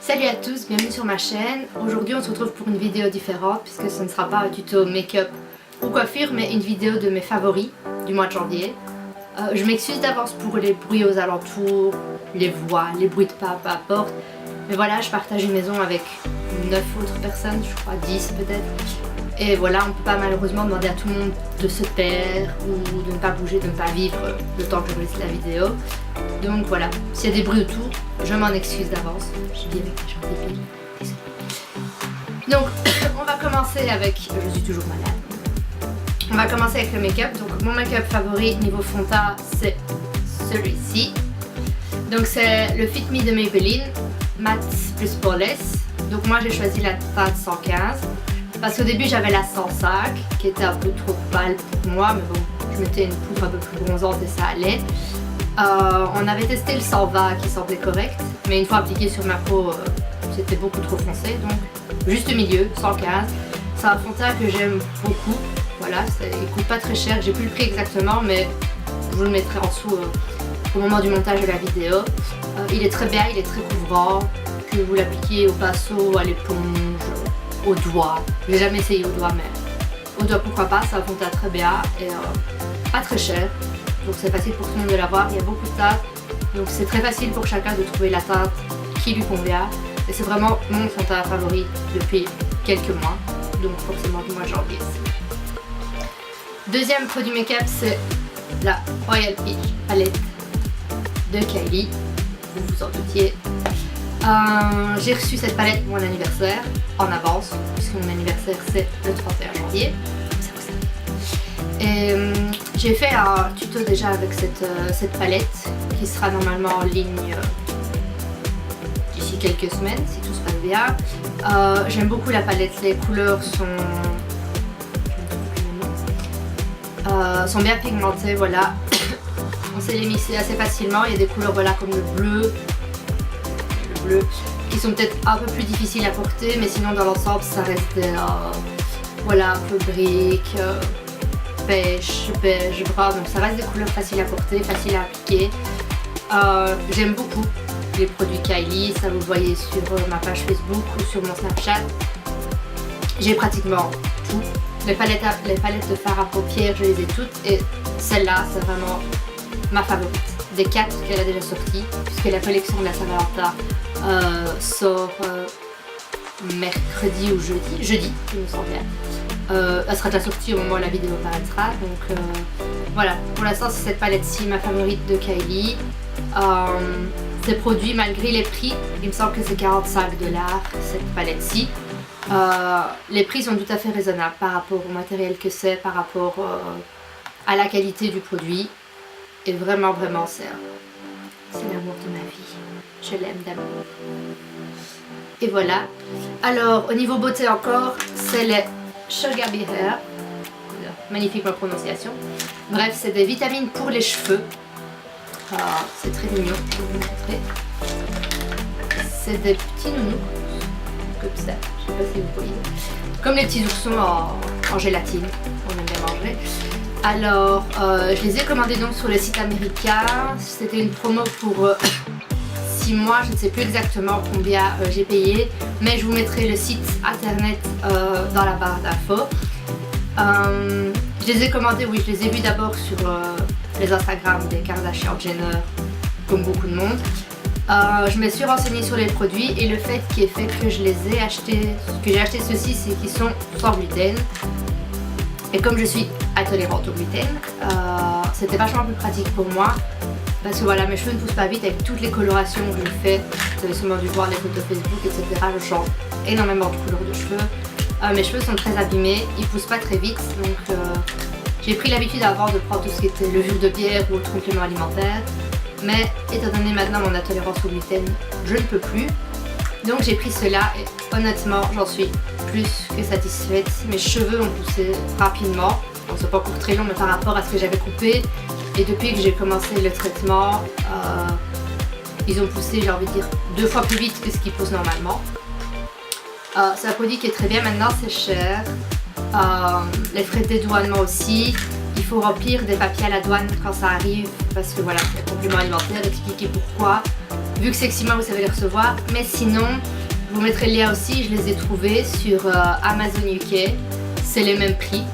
Salut à tous, bienvenue sur ma chaîne. Aujourd'hui on se retrouve pour une vidéo différente puisque ce ne sera pas un tuto make-up ou coiffure mais une vidéo de mes favoris du mois de janvier. Je m'excuse d'avance pour les bruits aux alentours, les voix, les bruits de pas, peu importe. Mais voilà, je partage une maison avec 9 autres personnes, je crois 10 peut-être. Et voilà, on ne peut pas malheureusement demander à tout le monde de se taire ou de ne pas bouger, de ne pas vivre le temps que je réalise la vidéo. Donc voilà, s'il y a des bruits autour, je m'en excuse d'avance. Je dis avec les gens débiles, désolée. Donc on va commencer avec, je suis toujours malade. On va commencer avec le make-up. Donc mon make-up favori niveau fond de teint, c'est celui-ci. Donc c'est le Fit Me de Maybelline, Matte plus Poreless. Donc moi j'ai choisi la teinte 115. Parce qu'au début j'avais la 105 qui était un peu trop pâle pour moi, mais bon, je mettais une poudre un peu plus bronzante et ça allait. On avait testé le 120 qui semblait correct, mais une fois appliqué sur ma peau, c'était beaucoup trop foncé, donc juste milieu, 115. C'est un fond de teint que j'aime beaucoup, voilà, il coûte pas très cher, j'ai plus le prix exactement, mais je vous le mettrai en dessous au moment du montage de la vidéo. Il est très bien, il est très couvrant, que vous l'appliquez au pinceau, à l'éponge, au doigt. J'ai jamais essayé au doigt, mais au doigt pourquoi pas, ça fond de teint très bien et pas très cher. Donc c'est facile pour tout le monde de l'avoir, il y a beaucoup de teintes, donc c'est très facile pour chacun de trouver la teinte qui lui convient. Et c'est vraiment mon fond de teint favori depuis quelques mois, donc forcément du mois de janvier. Deuxième produit make-up, c'est la Royal Peach palette de Kylie, vous vous en doutiez. J'ai reçu cette palette pour mon anniversaire en avance, puisque mon anniversaire c'est le 31 janvier. Et j'ai fait un tuto déjà avec cette palette qui sera normalement en ligne d'ici quelques semaines si tout se passe bien. J'aime beaucoup la palette, les couleurs sont bien pigmentées, voilà. On sait les mixer assez facilement, il y a des couleurs voilà, comme le bleu qui sont peut-être un peu plus difficiles à porter, mais sinon dans l'ensemble ça reste voilà, un peu brique, beige, brun, donc ça reste des couleurs faciles à porter, faciles à appliquer. J'aime beaucoup les produits Kylie, ça vous le voyez sur ma page Facebook ou sur mon Snapchat. J'ai pratiquement tout. Les palettes de fard à paupières, je les ai toutes et celle-là c'est vraiment ma favorite. Des 4 qu'elle a déjà sorties, puisque la collection de la Saint-Valentin sort mercredi ou jeudi il me semble bien. Elle sera déjà sortie au moment où la vidéo paraîtra, donc voilà, pour l'instant c'est cette palette-ci ma favorite de Kylie. Ces produits, malgré les prix, il me semble que c'est 45 $, cette palette-ci. Les prix sont tout à fait raisonnables par rapport au matériel que c'est, par rapport à la qualité du produit. Et vraiment c'est l'amour de ma vie, je l'aime d'amour. Et voilà, alors au niveau beauté encore, c'est les Sugar Bee Hair, magnifique ma prononciation. Bref, c'est des vitamines pour les cheveux. C'est très mignon, je vais vous montrer. C'est des petits nounous, comme ça, je sais pas si vous voyez. Comme les petits oursons en gélatine, on aime bien manger. Alors, je les ai commandés donc sur le site américain. C'était une promo pour 6 mois, je ne sais plus exactement combien j'ai payé, mais je vous mettrai le site internet dans la barre d'infos. Je les ai commandés, oui, je les ai vus d'abord sur les Instagram des Kardashian Jenner, comme beaucoup de monde. Je me suis renseignée sur les produits et le fait qui est fait que j'ai acheté ceux-ci, c'est qu'ils sont sans gluten. Et comme je suis intolérante au gluten, c'était vachement plus pratique pour moi. Parce que voilà, mes cheveux ne poussent pas vite avec toutes les colorations que je fais. Vous avez sûrement dû voir les photos Facebook, etc. Je change énormément de couleurs de cheveux. Mes cheveux sont très abîmés, ils poussent pas très vite. Donc j'ai pris l'habitude avant de prendre tout ce qui était levure de bière ou autre complément alimentaire. Mais étant donné maintenant mon intolérance au gluten, je ne peux plus. Donc j'ai pris cela et honnêtement j'en suis plus que satisfaite. Mes cheveux ont poussé rapidement. Bon, c'est pas encore très long mais par rapport à ce que j'avais coupé. Et depuis que j'ai commencé le traitement, ils ont poussé, j'ai envie de dire, 2 fois plus vite que ce qu'ils poussent normalement. C'est un produit qui est très bien, maintenant c'est cher. Les frais de dédouanement aussi. Il faut remplir des papiers à la douane quand ça arrive parce que voilà, il y a complément alimentaire, expliquer pourquoi. Vu que Sexyma vous savez les recevoir, mais sinon je vous mettrai le lien aussi, je les ai trouvés sur Amazon UK, c'est les mêmes prix.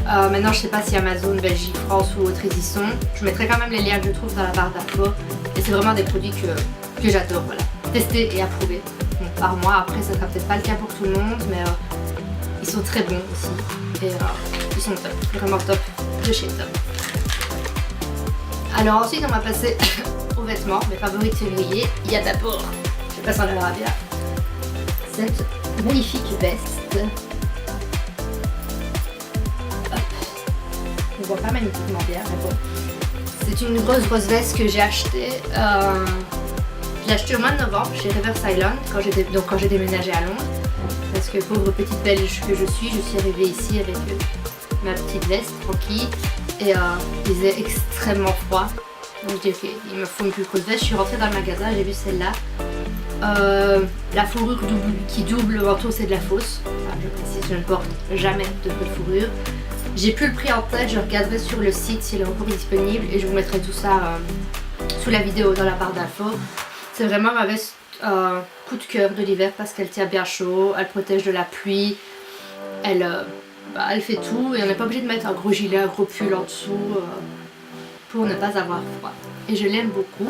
Maintenant je sais pas si Amazon, Belgique, France ou autres ils y sont. Je mettrai quand même les liens que je trouve dans la barre d'infos. Et c'est vraiment des produits que j'adore, voilà. Tester et approuver. Donc, par moi, après ça sera peut-être pas le cas pour tout le monde, mais ils sont très bons aussi. Et ils sont top, vraiment top, de chez Top. Alors ensuite on va passer aux vêtements, mes favoris de février. Il y a d'abord, je sais pas si on verra bien, cette magnifique veste. On voit pas magnifiquement bien, mais bon. C'est une grosse veste que j'ai achetée. Je l'ai achetée au mois de novembre chez Reverse Island, quand j'ai déménagé à Londres. Parce que pauvre petite belge que je suis arrivée ici avec ma petite veste tranquille. Et il faisait extrêmement froid. Donc j'ai dit ok, il me faut une plus grosse veste. Je suis rentrée dans le magasin, j'ai vu celle-là. La fourrure qui double le manteau, c'est de la fausse. Enfin, je précise, je ne porte jamais de vraie fourrure. J'ai plus le prix en tête, je regarderai sur le site s'il est encore disponible et je vous mettrai tout ça sous la vidéo dans la barre d'infos. C'est vraiment ma veste coup de cœur de l'hiver parce qu'elle tient bien chaud, elle protège de la pluie, elle fait tout et on n'est pas obligé de mettre un gros gilet, un gros pull en dessous pour ne pas avoir froid. Et je l'aime beaucoup.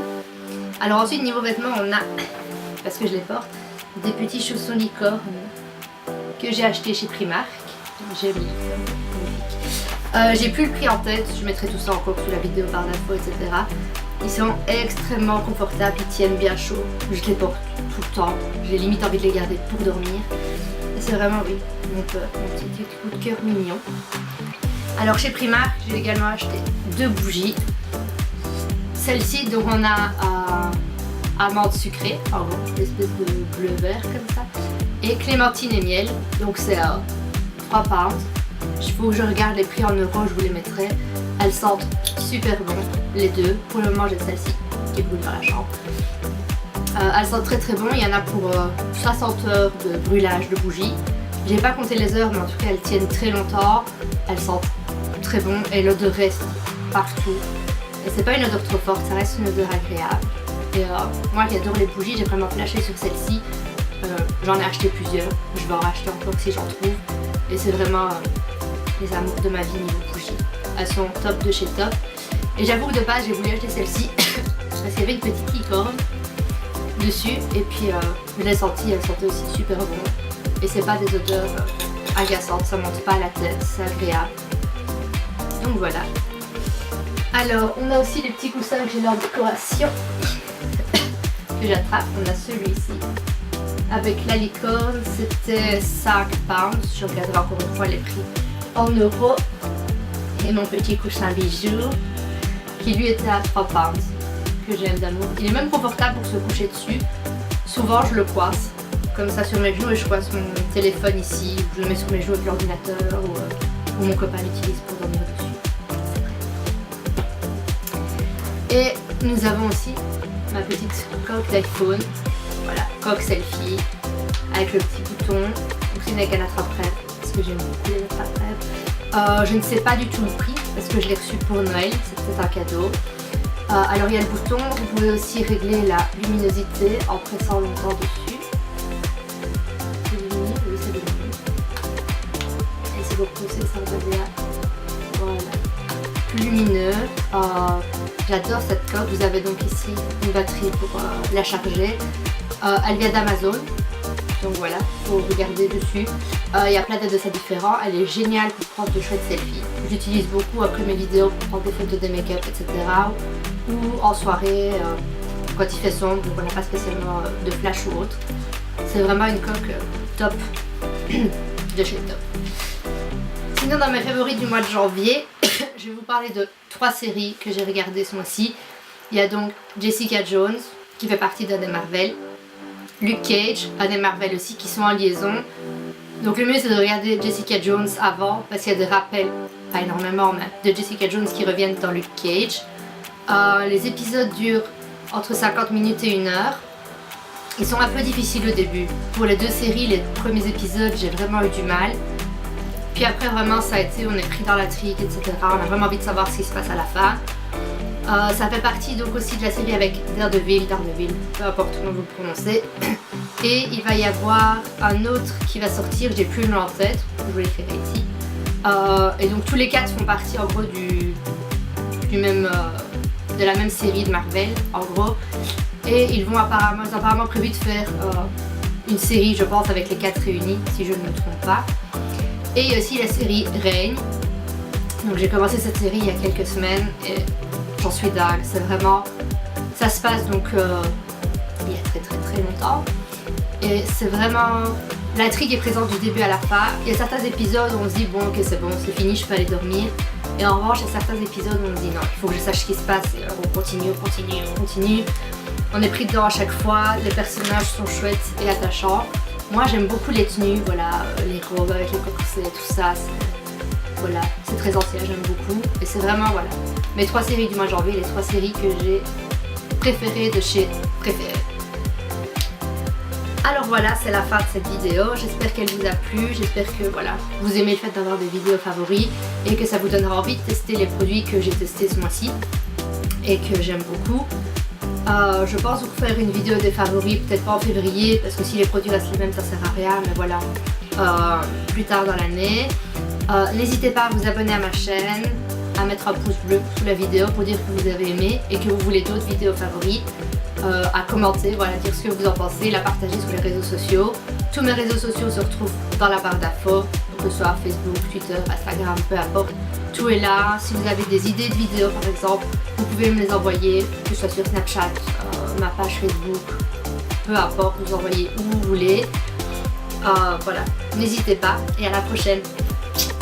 Alors ensuite niveau vêtements on a, parce que je les porte, des petits chaussons licorne que j'ai achetés chez Primark. J'ai mis j'ai plus le prix en tête, je mettrai tout ça encore sous la vidéo barre d'infos, etc. Ils sont extrêmement confortables, ils tiennent bien chaud. Je les porte tout le temps, j'ai limite envie de les garder pour dormir. Et c'est vraiment, oui, mon petit coup de cœur mignon. Alors chez Primark, j'ai également acheté 2 bougies. Celle-ci, donc on a amande sucrée, en gros, une espèce de bleu vert comme ça. Et clémentine et miel, donc c'est 3 pounds. Il faut que je regarde les prix en euros, je vous les mettrai. Elles sentent super bon, les deux. Pour le moment, j'ai celle-ci qui brûle dans la chambre. Elles sentent très très bon. Il y en a pour 60 heures de brûlage de bougies. J'ai pas compté les heures, mais en tout cas, elles tiennent très longtemps. Elles sentent très bon et l'odeur reste partout. Et c'est pas une odeur trop forte, ça reste une odeur agréable. Et moi qui adore les bougies, j'ai vraiment flashé sur celle-ci. J'en ai acheté plusieurs. Je vais en racheter encore si j'en trouve. Et c'est vraiment les amours de ma vie niveau bougies. Elles sont top de chez Top. Et j'avoue que de base j'ai voulu acheter celle-ci parce qu'il y avait une petite licorne dessus. Et puis je l'ai sentie, elle sentait aussi super bon. Et c'est pas des odeurs agaçantes, ça monte pas à la tête, c'est agréable. Donc voilà. Alors on a aussi les petits coussins que j'ai dans la décoration que j'attrape. On a celui-ci. Avec la licorne, c'était 5 pounds. Je regarderai encore une fois les prix en euros. Et mon petit coussin bijou, qui lui était à 3 pounds, que j'aime d'amour. Il est même confortable pour se coucher dessus. Souvent, je le coince comme ça sur mes genoux et je coince mon téléphone ici. Je le mets sur mes genoux avec l'ordinateur ou mon copain l'utilise pour dormir dessus. Et nous avons aussi ma petite coque d'iPhone. Voilà, coque selfie avec le petit bouton. Donc c'est une avec un attrape-rêve parce que j'aime beaucoup les attrape-rêves. Je ne sais pas du tout le prix parce que je l'ai reçu pour Noël, c'était un cadeau. Alors il y a le bouton, vous pouvez aussi régler la luminosité en pressant longtemps dessus. C'est lumineux, oui c'est lumineux. Et si vous poussez ça va bien. Voilà. Plus lumineux. J'adore cette coque. Vous avez donc ici une batterie pour la charger. Elle vient d'Amazon, donc voilà, faut regarder dessus. Il y a plein d'adresses différents. Elle est géniale pour prendre de chouettes selfies. J'utilise beaucoup après mes vidéos pour prendre des photos de make-up, etc. Ou en soirée, quand il fait sombre, donc on n'a pas spécialement de flash ou autre. C'est vraiment une coque top de chez Top. Sinon, dans mes favoris du mois de janvier, je vais vous parler de 3 séries que j'ai regardées ce mois-ci. Il y a donc Jessica Jones, qui fait partie d'un des Marvel. Luke Cage, un des Marvel aussi, qui sont en liaison. Donc le mieux c'est de regarder Jessica Jones avant, parce qu'il y a des rappels, pas énormément, mais de Jessica Jones qui reviennent dans Luke Cage. Les épisodes durent entre 50 minutes et 1 heure. Ils sont un peu difficiles au début. Pour les 2 séries, les premiers épisodes, j'ai vraiment eu du mal. Puis après vraiment ça a été, on est pris dans l'intrigue, etc. On a vraiment envie de savoir ce qui se passe à la fin. Ça fait partie donc aussi de la série avec Daredevil, peu importe comment vous le prononcez. Et il va y avoir un autre qui va sortir, j'ai plus le nom en tête, je vous l'écrirai ici. Et donc tous les 4 font partie en gros de la même série de Marvel en gros. Et ils ont apparemment prévu de faire une série, je pense, avec les 4 réunis, si je ne me trompe pas. Et il y a aussi la série Reign. Donc j'ai commencé cette série il y a quelques semaines et j'en suis dingue. C'est vraiment... Ça se passe donc il y a très longtemps. Et c'est vraiment... L'intrigue est présente du début à la fin. Il y a certains épisodes où on se dit bon ok c'est bon, c'est fini, je peux aller dormir. Et en revanche, il y a certains épisodes où on se dit non, il faut que je sache ce qui se passe. Et alors, on continue. On est pris dedans à chaque fois, les personnages sont chouettes et attachants. Moi j'aime beaucoup les tenues, voilà, les robes avec les corsets, tout ça. Voilà, c'est très ancien, j'aime beaucoup. Et c'est vraiment voilà, mes 3 séries du mois de janvier, les 3 séries que j'ai préférées de chez Préféré. Alors voilà, c'est la fin de cette vidéo, j'espère qu'elle vous a plu, j'espère que voilà, vous aimez le fait d'avoir des vidéos favoris et que ça vous donnera envie de tester les produits que j'ai testés ce mois-ci et que j'aime beaucoup. Je pense vous faire une vidéo des favoris, peut-être pas en février parce que si les produits restent les mêmes ça sert à rien, mais voilà, plus tard dans l'année. N'hésitez pas à vous abonner à ma chaîne, à mettre un pouce bleu sous la vidéo pour dire que vous avez aimé et que vous voulez d'autres vidéos favoris. À commenter, voilà, dire ce que vous en pensez, la partager sur les réseaux sociaux. Tous mes réseaux sociaux se retrouvent dans la barre d'infos, que ce soit Facebook, Twitter, Instagram, peu importe. Tout est là. Si vous avez des idées de vidéos par exemple, vous pouvez me les envoyer, que ce soit sur Snapchat, ma page Facebook, peu importe, vous envoyez où vous voulez. Voilà, n'hésitez pas et à la prochaine.